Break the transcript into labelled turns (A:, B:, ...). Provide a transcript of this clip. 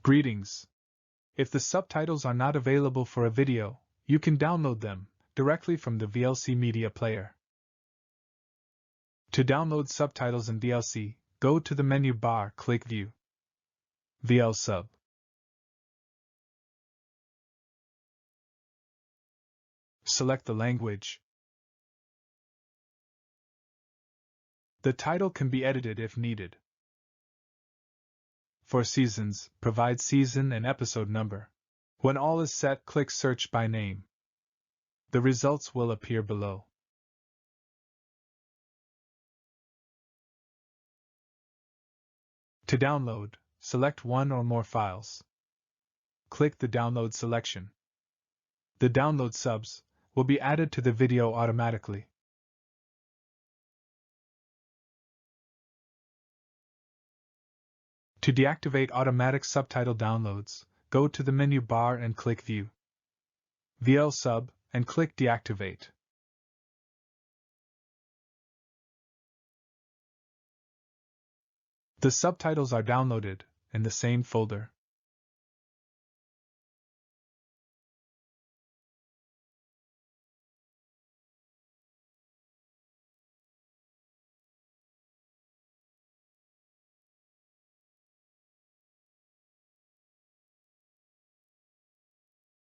A: Greetings! If the subtitles are not available for a video, you can download them directly from the VLC Media Player. To download subtitles in VLC, go to the menu bar, click View, VL Sub. Select the language. The title can be edited if needed. For seasons, provide season and episode number. When all is set, click Search by name. The results will appear below. To download, select one or more files. Click the download selection. The download subs will be added to the video automatically. To deactivate automatic subtitle downloads, go to the menu bar and click View, VL Sub, and click Deactivate. The subtitles are downloaded in the same folder.